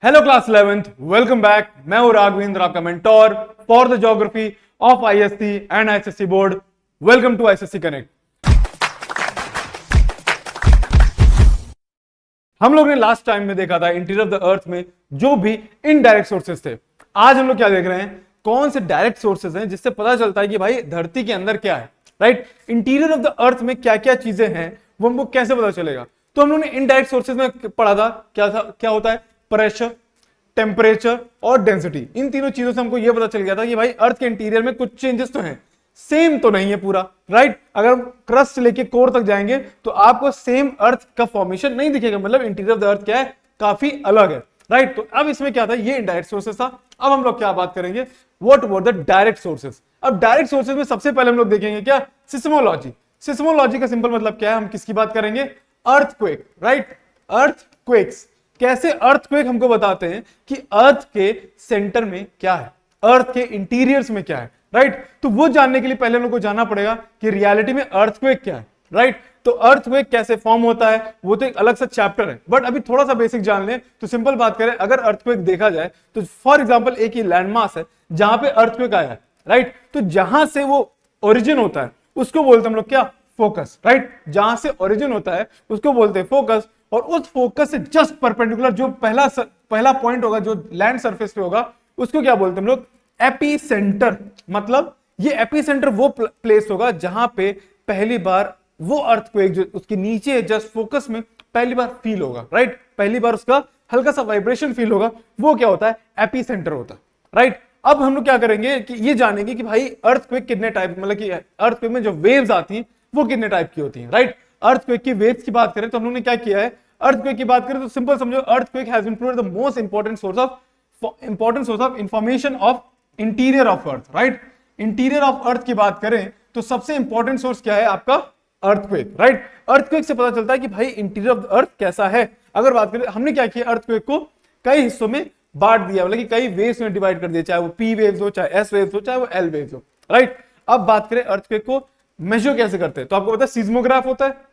Hello class 11th, welcome back. मैं हूं राघवेंद्र, आपका mentor for the geography of ISC and ISSC board. Welcome to ISSC connect. हम लोग ने लास्ट टाइम में देखा था इंटीरियर ऑफ द अर्थ में जो भी इनडायरेक्ट सोर्सेस थे। आज हम लोग क्या देख रहे हैं, कौन से डायरेक्ट सोर्सेस हैं जिससे पता चलता है कि भाई धरती के अंदर क्या है। Right, interior of the earth में क्या क्या चीजें हैं वो हमको कैसे पता चलेगा। तो हम लोग ने इनडायरेक्ट सोर्सेज में पढ़ा था क्या होता है, प्रेशर, टेम्परेचर और डेंसिटी। इन तीनों चीजों से हमको यह पता चल गया था कि भाई अर्थ के इंटीरियर में कुछ चेंजेस तो हैं, सेम तो नहीं है पूरा। राइट, अगर हम क्रस्ट से लेके कोर तक जाएंगे तो आपको सेम अर्थ का फॉर्मेशन नहीं दिखेगा, मतलब इंटीरियर ऑफ द अर्थ क्या है, काफी अलग है। राइट, तो अब इसमें क्या था, ये इनडायरेक्ट सोर्सेस था। अब हम लोग क्या बात करेंगे, what were the direct sources. अब डायरेक्ट सोर्सेस में सबसे पहले हम लोग देखेंगे क्या, सिस्मोलॉजी। सिस्मोलॉजी का सिंपल मतलब क्या है, हम किसकी बात करेंगे, अर्थक्वेक। Right, earthquakes. कैसे अर्थक्वेक हमको बताते हैं कि अर्थ के सेंटर में क्या है, अर्थ के इंटीरियर्स में क्या है। राइट, तो वो जानने के लिए पहले हम लोग को जानना पड़ेगा कि रियलिटी में अर्थक्वेक क्या है। राइट, तो अर्थक्वेक कैसे फॉर्म होता है वो तो एक अलग सा चैप्टर है, बट अभी थोड़ा सा बेसिक जान लें तो सिंपल बात करें, अगर अर्थक्वेक देखा जाए तो फॉर एग्जांपल एक ही लैंडमास है जहां पे अर्थक्वेक आया है। राइट, तो जहां से वो ओरिजिन होता है उसको बोलते हैं हम लोग क्या, फोकस। राइट, जहां से ओरिजिन होता है उसको बोलते हैं फोकस, और उस फोकस से जस्ट परपेंडिकुलर जो पहला पॉइंट होगा जो लैंड सरफेस पे होगा उसको क्या बोलते हैं हम लोग, एपी सेंटर। मतलब ये एपी सेंटर वो प्लेस होगा जहां पे पहली बार वो अर्थक्वेक जो उसके नीचे जस्ट फोकस में पहली बार फील होगा। राइट, पहली बार उसका हल्का सा वाइब्रेशन फील होगा, वो क्या होता है, एपी सेंटर होता है। राइट, अब हम लोग क्या करेंगे कि ये जानेंगे कि भाई अर्थक्वेक कितने टाइप, मतलब कि अर्थक्वेक में जो वेव्स आती हैं वो कितने टाइप की होती हैं। राइट, अर्थक्वेक की वेव्स की बात करें तो हम लोग ने क्या किया है, अर्थक्वेक की बात करें तो सिंपल समझो, earthquake has been proved the most important source of information of interior of earth. Right, interior of earth की बात करें तो सबसे इंपॉर्टेंट सोर्स क्या है आपका, अर्थक्वेक। राइट, अर्थक्वेक से पता चलता है कि भाई इंटीरियर ऑफ द अर्थ कैसा है। अगर बात करें, हमने क्या किया, अर्थक्वेक को कई हिस्सों में बांट दिया, मतलब कि कई वेव्स में डिवाइड कर दिया, चाहे वो पी वेव्स हो, चाहे एस वेव्स हो, चाहे वो एल वेव्स हो। राइट, अब बात करें अर्थक्वेक को मेजर कैसे करते हैं, तो आपको पता है सीस्मोग्राफ होता है।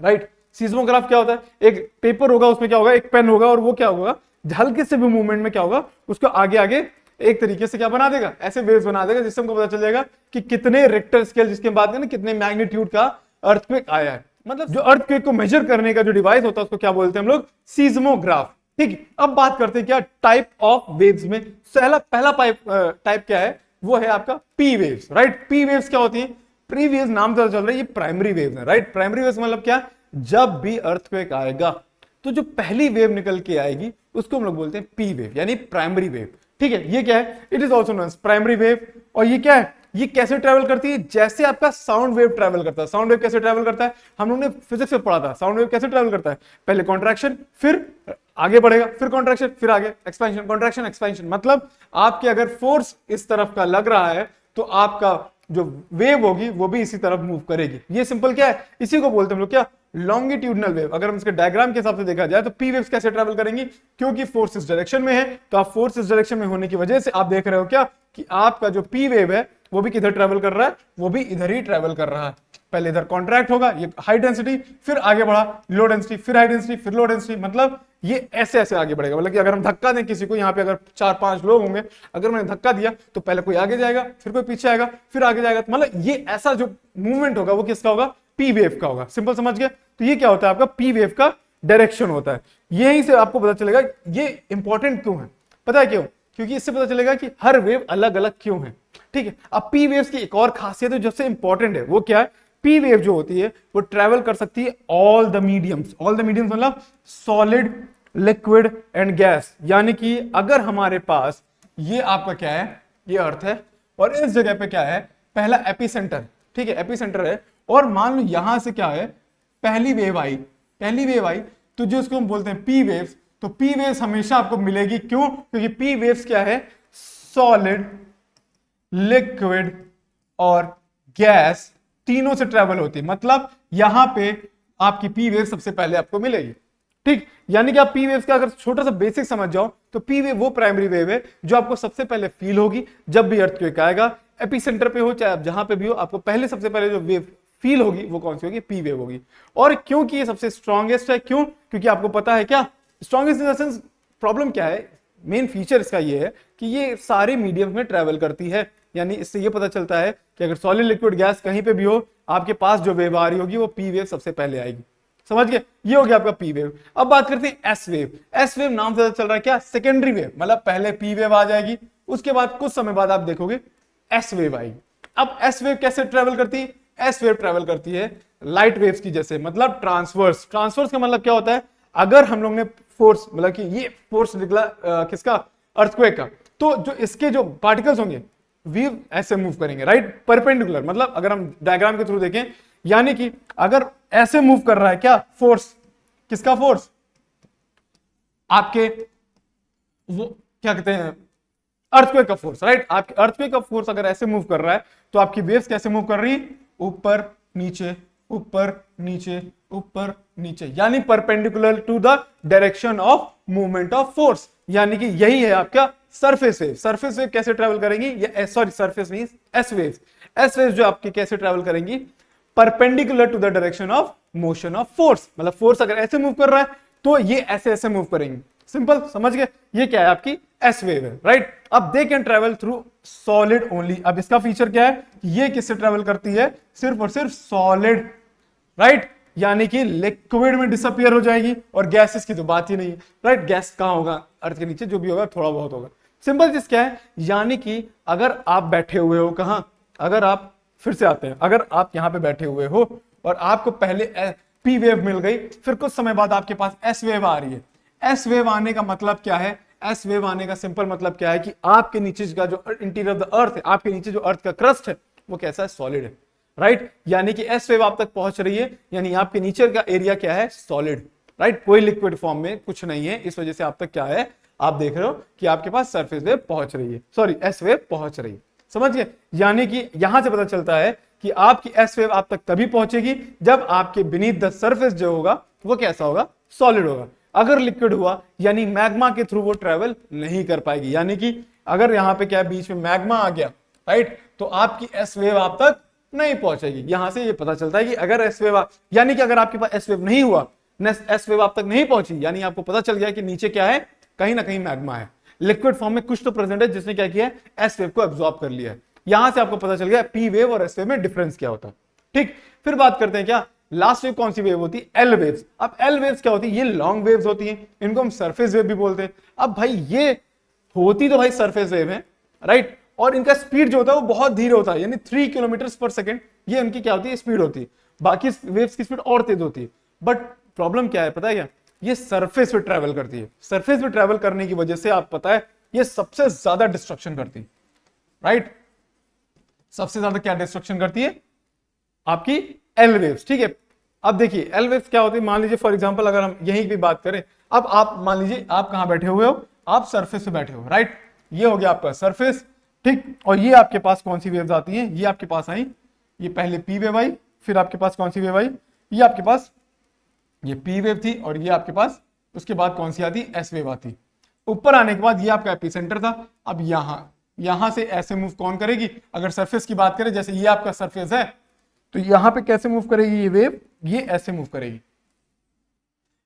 राइट, सीस्मोग्राफ क्या होता है, एक पेपर होगा, उसमें क्या होगा, एक पेन होगा, और वो क्या होगा, हल्के से भी मूवमेंट में क्या होगा, उसको आगे आगे एक तरीके से क्या बना देगा, ऐसे वेव्स बना देगा, जिससे हमको पता चल जाएगा कि कितने रिक्टर स्केल, जिसके बात करें कितने मैग्नीट्यूड का अर्थक्वेक आया है। मतलब जो अर्थक्वेक को मेजर करने का जो डिवाइस होता है उसको क्या बोलते हैं हम लोग, सीस्मोग्राफ। ठीक, अब बात करते हैं क्या टाइप ऑफ वेव्स में। पहला टाइप क्या है, वो है आपका P waves. Right, P waves क्या होती है, प्री वेव्स नाम से चल रहा है, ये प्राइमरी वेव्स है। राइट, प्राइमरी वेव्स मतलब क्या, जब भी अर्थक्वेक आएगा तो जो पहली वेव निकल के आएगी उसको हम लोग बोलते हैं पी वेव, यानी प्राइमरी वेव। ठीक है, ये क्या है, it is also known as primary wave. और ये क्या है, ये कैसे ट्रेवल करती है, जैसे आपका साउंड वेव ट्रेवल करता है। साउंड वेव कैसे ट्रेवल करता है, हम लोगों ने फिजिक्स में पढ़ा था, साउंड वेव कैसे ट्रेवल करता है, पहले कॉन्ट्रैक्शन, फिर आगे बढ़ेगा, फिर कॉन्ट्रैक्शन, फिर आगे एक्सपेंशन, कॉन्ट्रैक्शन एक्सपेंशन। मतलब आपके अगर फोर्स इस तरफ का लग रहा है तो आपका जो वेव होगी वो भी इसी तरफ मूव करेगी। ये सिंपल क्या है, इसी को बोलते हैं हम लोग क्या, लॉन्गिट्यूडनल वेव। अगर हम इसके डायग्राम के हिसाब से देखा जाए तो पी वेव्स कैसे ट्रैवल करेंगी, क्योंकि फोर्स इस डायरेक्शन में है, तो आप फोर्स इस डायरेक्शन में होने की वजह से आप देख रहे हो क्या कि आपका जो पी वेव है वो भी किधर ट्रैवल कर रहा है, वो भी इधर ही ट्रैवल कर रहा है। पहले इधर कॉन्ट्रैक्ट होगा, ये हाई डेंसिटी, फिर आगे बढ़ा लो डेंसिटी, फिर हाई डेंसिटी, फिर लो डेंसिटी। मतलब ये ऐसे ऐसे आगे बढ़ेगा। मतलब कि अगर हम धक्का दें किसी को, यहाँ पे अगर 4-5 लोग होंगे, अगर मैंने धक्का दिया तो पहले कोई आगे जाएगा, फिर कोई पीछे आएगा, फिर आगे जाएगा। मतलब ये ऐसा जो मूवमेंट होगा वो किसका होगा, पी वेव का होगा। सिंपल समझ गए, तो ये क्या होता है आपका पी वेव का डायरेक्शन होता है। यहीं से आपको पता चलेगा ये इंपॉर्टेंट क्यों है, पता है क्यों, क्योंकि इससे पता चलेगा कि हर वेव अलग अलग क्यों है। ठीक है, अब पी वेव्स की एक और खासियत है जो सबसे इंपॉर्टेंट है, वो क्या है, पी वेव जो होती है वो ट्रेवल कर सकती है all the mediums. All the mediums मतलब सॉलिड, लिक्विड एंड गैस। यानी कि अगर हमारे पास ये आपका क्या है, ये अर्थ है, और इस जगह पे क्या है, पहला एपिसेंटर। ठीक है, एपिसेंटर है, और मान लो यहां से क्या है, पहली वेव आई तो जो उसको हम बोलते हैं पी वेव्स। तो पी वेव्स हमेशा आपको मिलेगी, क्यों, क्योंकि पी वेव्स क्या है, सॉलिड, लिक्विड और गैस तीनों से ट्रेवल होती है। मतलब यहां पे आपकी पी वेव सबसे पहले आपको मिलेगी। ठीक, यानी कि आप पी वेव्स का अगर छोटा सा बेसिक समझ जाओ तो पी वेव वो प्राइमरी वेव है जो आपको सबसे पहले फील होगी जब भी अर्थक्वेक आएगा। एपिसेंटर पे हो चाहे आप जहां पे भी हो, आपको पहले सबसे पहले जो वेव फील होगी वो कौन सी होगी, पी वेव होगी। और क्योंकि ये सबसे स्ट्रॉन्गेस्ट है, क्यों, क्योंकि आपको पता है क्या, strongest in the sense problem क्या है, मेन फीचर इसका ये है कि ये सारे मीडियम में ट्रेवल करती है, यानी इससे ये पता चलता है कि अगर सॉलिड लिक्विड गैस कहीं पे भी हो, आपके पास जो वेव आ रही होगी वो पी वेव सबसे पहले आएगी। समझ गए, ये हो गया आपका पी वेव। अब बात करते हैं एस वेव। एस वेव नाम से चल रहा है क्या, सेकेंडरी वेव, मतलब पहले पी वेव आ जाएगी, उसके बाद कुछ समय बाद आप देखोगे एस वेव आएगी। अब एस वेव कैसे ट्रेवल करती है, एस वेव ट्रेवल करती है लाइट वेव्स की जैसे, मतलब ट्रांसवर्स। ट्रांसवर्स का मतलब क्या होता है, अगर हम लोग ने फोर्स, मतलब कि ये फोर्स निकला किसका, अर्थक्वेक का, तो जो इसके जो पार्टिकल्स होंगे वेव ऐसे मूव करेंगे, राइट, परपेंडिकुलर। मतलब अगर हम डायग्राम के थ्रू देखें, यानी कि अगर ऐसे मूव कर रहा है क्या फोर्स, किसका फोर्स, आपके वो क्या कहते हैं, अर्थक्वेक का फोर्स, राइट। आपके अर्थक्वेक का फोर्स अगर ऐसे मूव कर रहा है तो आपकी वेव्स कैसे मूव कर रही है, ऊपर नीचे ऊपर नीचे ऊपर नीचे, यानी perpendicular to the direction of movement of force, यानी कि यही है आपका सरफेस वेव। सरफेस वेव कैसे ट्रेवल करेंगी, ये sorry surface means S waves. S waves जो आपके कैसे ट्रेवल करेंगी, perpendicular to the direction of motion of force, मतलब फोर्स अगर ऐसे मूव कर रहा है तो ये ऐसे ऐसे मूव करेंगे। सिंपल, समझ गए, ये क्या है आपकी एस वेव है, राइट। अब they can travel through solid only. अब इसका फीचर क्या है, ये किससे ट्रेवल करती है, सिर्फ और सिर्फ सॉलिड, राइट, यानी कि लिक्विड में डिसअपियर हो जाएगी, और गैसेस की तो बात ही नहीं है, राइट। गैस कहां होगा, अर्थ के नीचे, जो भी होगा थोड़ा बहुत होगा। सिंपल चीज क्या है, यानी कि अगर आप बैठे हुए हो कहां, अगर आप फिर से आते हैं, अगर आप यहां पे बैठे हुए हो और आपको पहले पी वेव मिल गई, फिर कुछ समय बाद आपके पास एस वेव आ रही है। एस वेव आने का मतलब क्या है, एस वेव आने का सिंपल मतलब क्या है कि आपके नीचे का जो इंटीरियर ऑफ द अर्थ है, आपके नीचे जो अर्थ का क्रस्ट है वो कैसा है, सॉलिड है, राइट। यानी कि एस वेव आप तक पहुंच रही है, यानी आपके नीचे का एरिया क्या है, सॉलिड, राइट, कोई लिक्विड फॉर्म में कुछ नहीं है। इस वजह से आप तक क्या है, आप देख रहे हो कि आपके पास सरफेस वेव पहुंच रही है, सॉरी एस वेव पहुंच रही है। समझ गए, यानी कि यहां से पता चलता है कि आपकी एस वेव आप तक तभी पहुंचेगी जब आपके बीनीथ द सरफेस जो होगा वो कैसा होगा, सॉलिड होगा। अगर लिक्विड हुआ यानी मैग्मा के थ्रू वो ट्रेवल नहीं कर पाएगी, यानी कि अगर यहां पे क्या बीच में मैग्मा आ गया, राइट, तो आपकी एस वेव आप तक नहीं पहुंचेगी। यहां से ये पता चलता है कि अगर एस वेव, यानी कि अगर आपके पास एस वेव नहीं हुआ, एस वेव आप तक नहीं पहुंची, यानी आपको पता चल गया कि नीचे क्या है, कहीं ना कहीं मैग्मा है, लिक्विड फॉर्म में कुछ तो प्रेजेंट है जिसने क्या किया है, एस वेव को एब्जॉर्ब कर लिया है। यहां से आपको पता चल गया पी वेव और एस वेव में डिफरेंस क्या होता है। ठीक, फिर बात करते हैं क्या, लास्ट वेव कौन सी वेव होती है, एल वेव्स। अब एल वेव्स क्या होती है, ये लॉन्ग वेव्स होती हैं, इनको हम सरफेस वेव भी बोलते हैं। अब भाई ये होती तो भाई सरफेस वेव है, राइट, और इनका स्पीड जो होता है वो बहुत धीरे होता है, यानी 3 किलोमीटर पर सेकेंड, ये उनकी क्या होती है, स्पीड होती है। बाकी वेव्स की स्पीड और तेज होती है, बट प्रॉब्लम क्या है पता है क्या, ये सरफेस पे ट्रेवल करती है। सरफेस पे ट्रेवल करने की वजह से आप पता है ये सबसे ज्यादा डिस्ट्रक्शन करती है, राइट। सबसे ज्यादा क्या डिस्ट्रक्शन करती है, आपकी एल वेव्स। ठीक है, अब देखिए एल वेव्स क्या होती है, मान लीजिए फॉर एग्जांपल अगर हम यहीं की बात करें, अब आप मान लीजिए आप कहां बैठे हुए हो, आप सरफेस पे बैठे हो, राइट, ये हो गया आपका सरफेस। ठीक, और ये आपके पास कौन सी वेव्स आती हैं, ये आपके पास आई, ये पहले पी वेव आई, फिर आपके पास कौन सी वेव आई, ये आपके पास ये पी वेव थी, और ये आपके पास उसके बाद कौन सी आती, एस वेव आती। ऊपर आने के बाद ये आपका एपिसेंटर था। अब यहां से ऐसे मूव कौन करेगी, अगर सरफेस की बात करें, जैसे ये आपका सरफेस है, तो यहां पे कैसे मूव करेगी ये वेव, ये ऐसे मूव करेगी।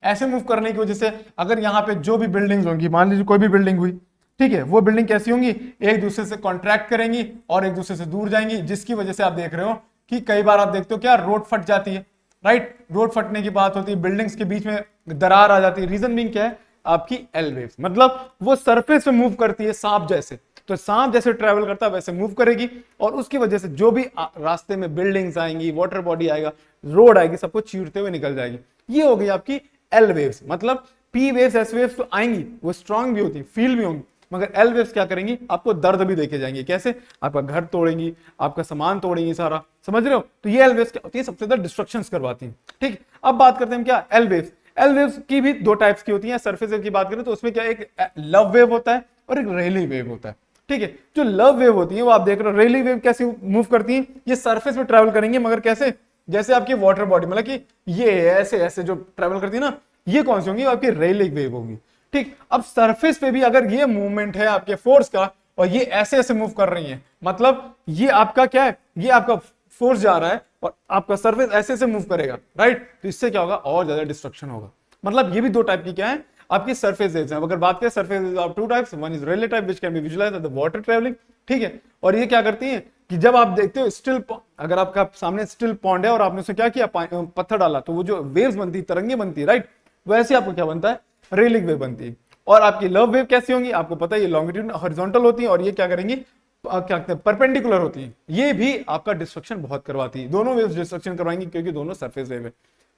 ऐसे मूव करने की वजह से अगर यहाँ पे जो भी बिल्डिंग्स होंगी, मान लीजिए कोई भी बिल्डिंग हुई, ठीक है, वो बिल्डिंग कैसी होंगी, एक दूसरे से कॉन्ट्रैक्ट करेंगी और एक दूसरे से दूर जाएंगी, जिसकी वजह से आप देख रहे हो कि कई बार आप देखते हो क्या, रोड फट जाती है, राइट, रोड फटने की बात होती है, बिल्डिंग्स के बीच में दरार आ जाती है। रीजन बीइंग क्या है, आपकी एल वेव्स, मतलब वो सरफेस पे मूव करती है सांप जैसे, तो सांप जैसे ट्रेवल करता है वैसे मूव करेगी, और उसकी वजह से जो भी रास्ते में बिल्डिंग्स आएंगी, वाटर बॉडी आएगा, रोड आएगी, सबको चीरते हुए निकल जाएगी। ये हो गई आपकी एल वेव्स। मतलब पी वेव्स एस वेव्स तो आएंगी, वो स्ट्रांग भी होती, फील भी होंगी, मगर एल वेव्स क्या करेंगी, आपको दर्द भी देके जाएंगे। कैसे, आपका घर तोड़ेंगी, आपका सामान तोड़ेंगी सारा, समझ रहे हो। तो ये एल वेव्स क्या होती है, सबसे ज्यादा डिस्ट्रक्शंस करवाती हैं। ठीक, अब बात करते हैं क्या, एल वेव्स। एल वेव्स की भी दो टाइप्स की होती हैं। सरफेस वेव की बात करें तो उसमें क्या, एक लव वेव होता है और एक रेली वेव होता है। ठीक है, जो लव वेव होती है वो आप देख रहे हो, रेली वेव कैसे मूव करती है, ये सरफेस में ट्रेवल करेंगे, मगर कैसे, जैसे आपकी वाटर बॉडी, मतलब कि ये ऐसे ऐसे जो ट्रेवल करती है ना, ये कौन सी होंगी, आपकी रेली वेव होंगी। ठीक, अब सरफेस पे भी अगर ये मूवमेंट है आपके फोर्स का, और ये ऐसे ऐसे मूव कर रही है, मतलब ये आपका क्या है, ये आपका फोर्स जा रहा है और आपका सरफेस ऐसे ऐसे मूव करेगा, राइट, तो इससे क्या होगा, और ज्यादा डिस्ट्रक्शन होगा। मतलब ये भी दो टाइप की क्या है, आपकी सरफेस वेव्स हैं। अगर बात करें surface waves of two types, one is Rayleigh type which can be visualised at the water travelling, ठीक है। और ये क्या करती हैं कि जब आप देखते हो स्टिल, अगर आपका सामने स्टिल पॉन्ड है और आपने उसमें क्या किया, पत्थर डाला, तो वो जो वेव्स बनती है, तरंगे बनती है, राइट, वैसे आपको क्या बनता है, रेलिक वेव बनती है। और आपकी लव वेव कैसी होंगी, आपको पता है ये लॉन्गिट्यूड हॉरिजॉन्टल होती है, और ये क्या करेंगी, क्या कहते हैं, परपेंडिकुलर होती है। ये भी आपका डिस्ट्रक्शन बहुत करवाती है, दोनों वेव्स डिस्ट्रक्शन करवाएंगी क्योंकि दोनों सरफेस वेव है,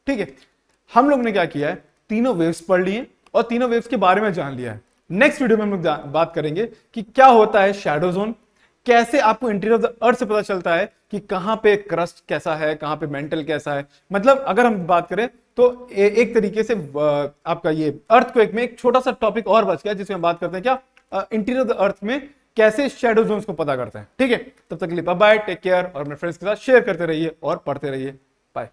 ठीक है। हम लोग ने क्या किया है, तीनों वेव्स पढ़ लिए और तीनों वेव्स के बारे में जान लिया है। नेक्स्ट वीडियो में हम लोग बात करेंगे कि क्या होता है शैडो जोन, कैसे आपको इंटीरियर ऑफ द अर्थ से पता चलता है कि कहां पे क्रस्ट कैसा है, कहां पे मेंटल कैसा है। मतलब अगर हम बात करें तो एक तरीके से आपका ये अर्थक्वेक में एक छोटा सा टॉपिक और बच गया जिसमें हम बात करते हैं क्या, इंटीरियर ऑफ द अर्थ में कैसे शैडो जोन्स को पता करते हैं, ठीक है। तब तक के लिए बाय बाय, टेक केयर, और अपने फ्रेंड्स के साथ शेयर करते रहिए और पढ़ते रहिए। बाय।